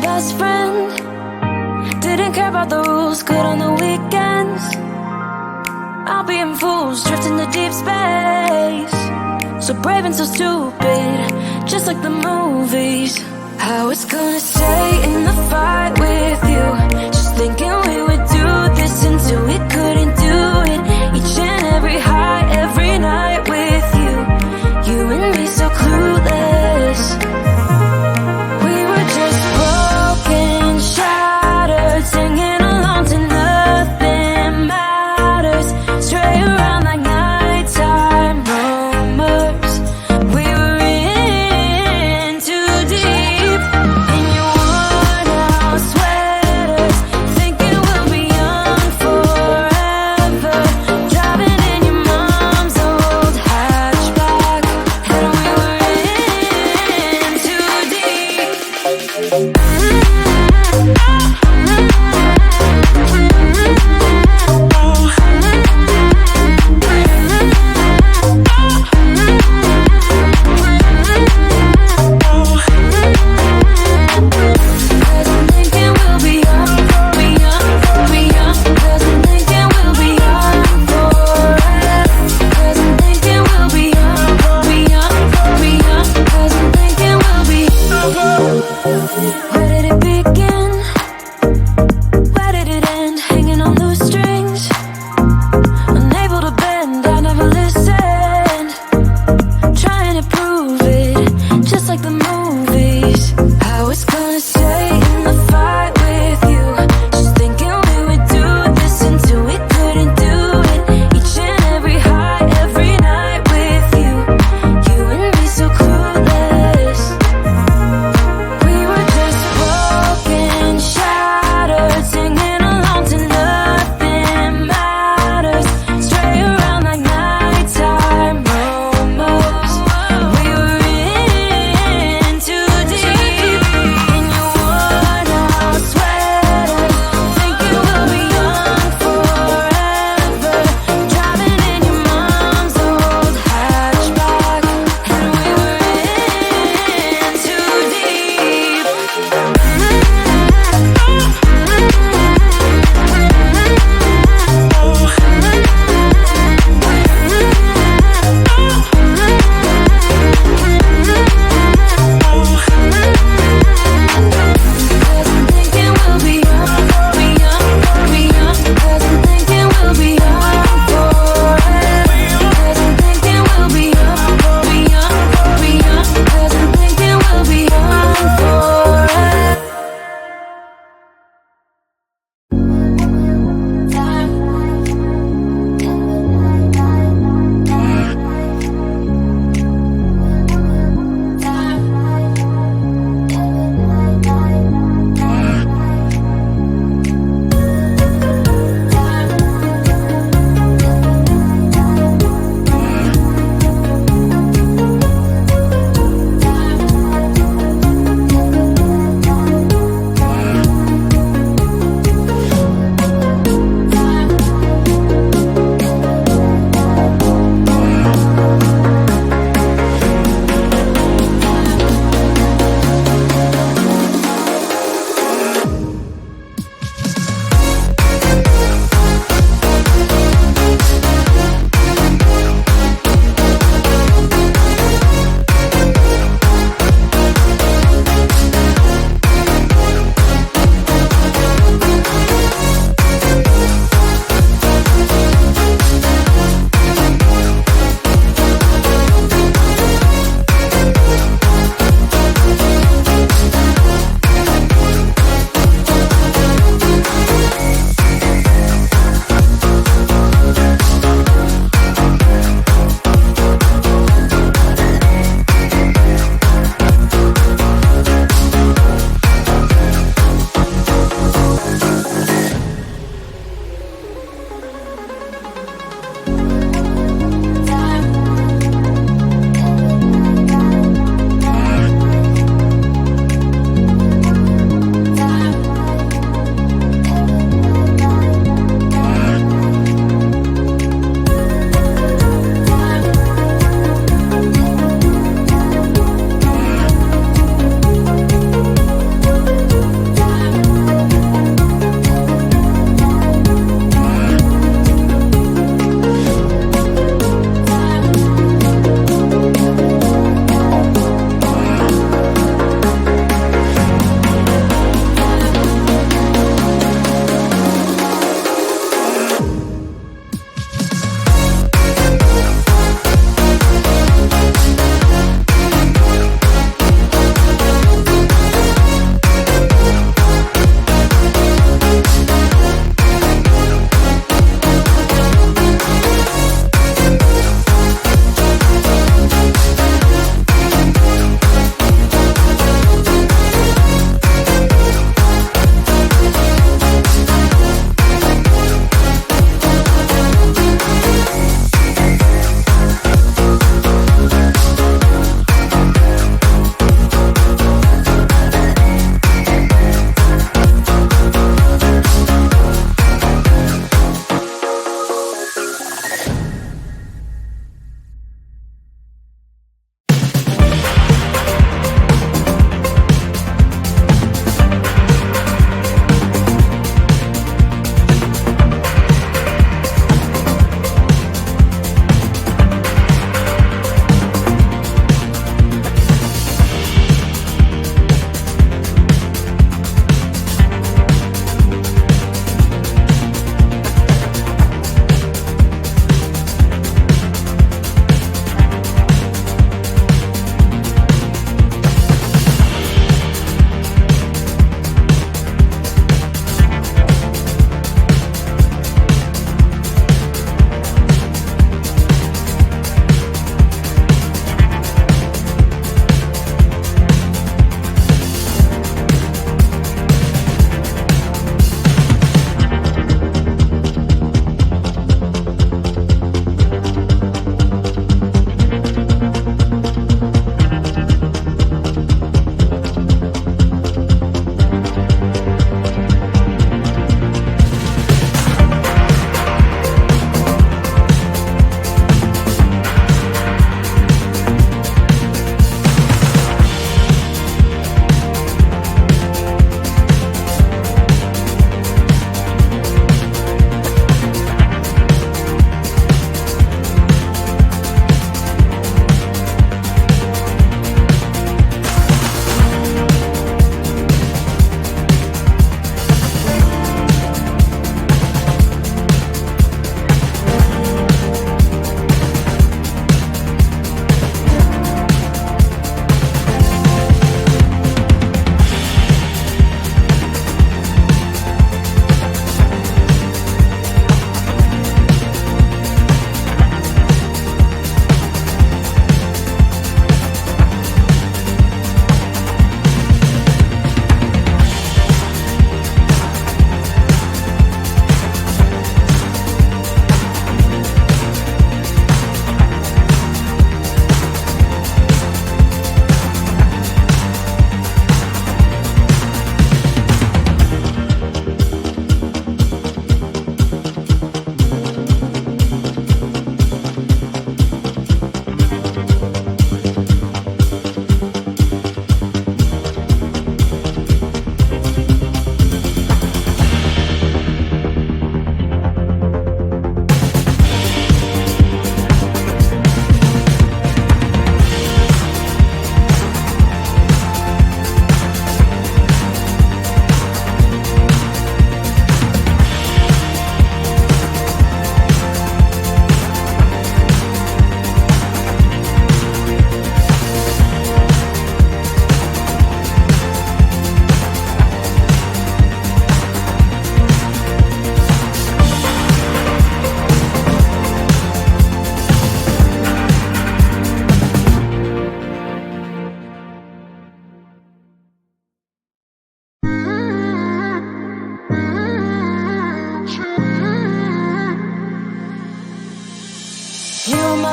best friend. Didn't care about the rules, good on the weekends. I'll be in fools, drifting to deep space. So brave and so stupid, just like the movies. I was gonna stay in the fight with you, just thinking we would do this until we couldn't do it. Each and every high, every night with you, you and me so clueless. We were just broken, shattered, singing along to nothing matters. Stray around like nighttime rumors. We were in too deep in your worn out sweaters, thinking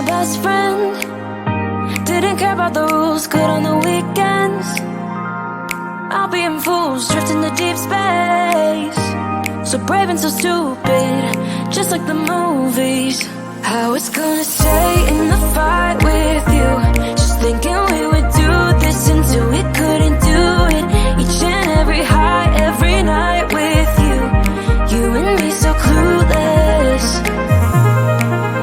my best friend. Didn't care about the rules, good on the weekends. I'll be in fools, drifting to deep space. So brave and so stupid, just like the movies. I was gonna stay in the fight with you, just thinking we would do this until we couldn't do it. Each and every high, every night with you, you and me so clueless.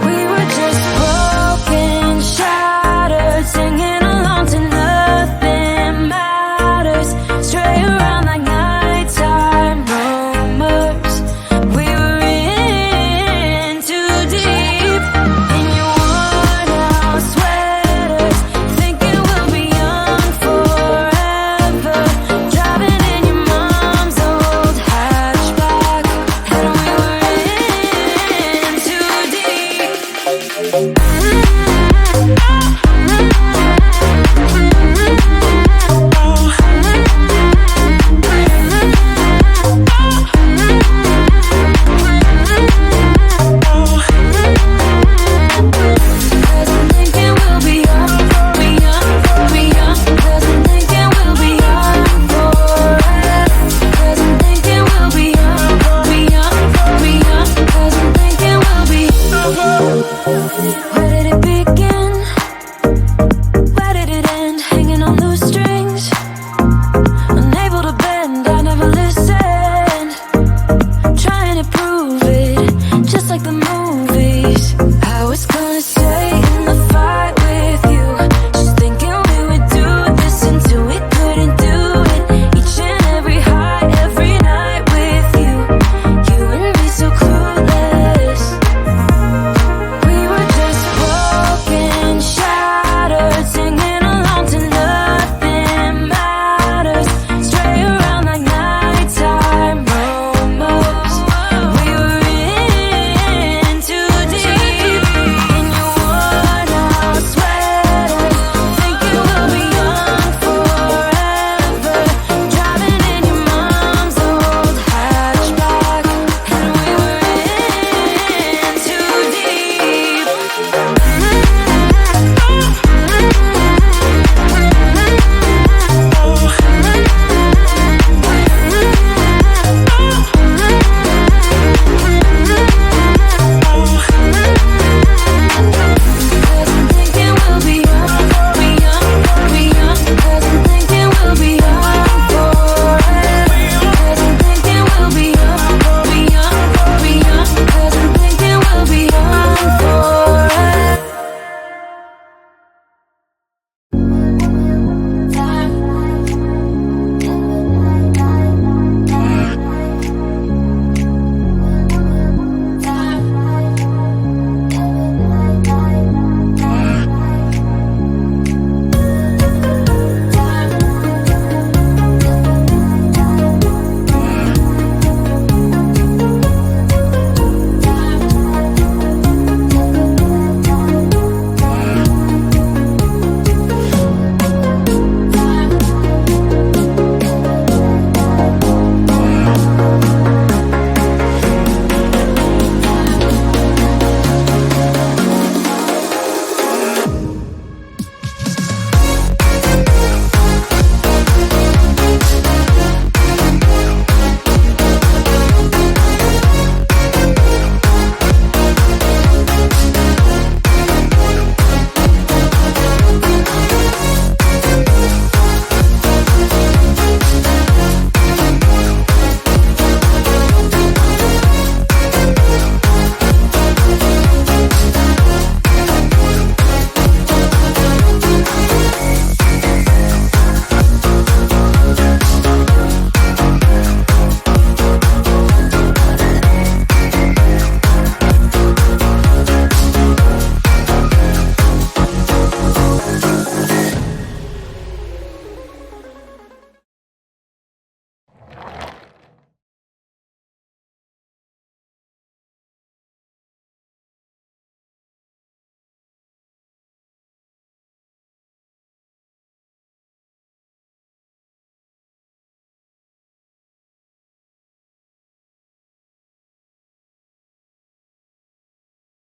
We were just broken, shattered, singing along to nothing matters. Stray around like nighttime rumors. We were in too deep. In your worn out sweaters, thinking we'll be young forever. Driving in your mom's old hatchback, and we were in too deep. Cause I'm thinking we'll be young, be young, be young. Cause I'm thinking we'll be young forever. Cause I'm thinking we'll be young, be young, be young. Cause I'm thinking we'll be. Where did it begin? Where did it end? Hanging on loose strings, unable to bend. I never listened, trying to prove it, just like the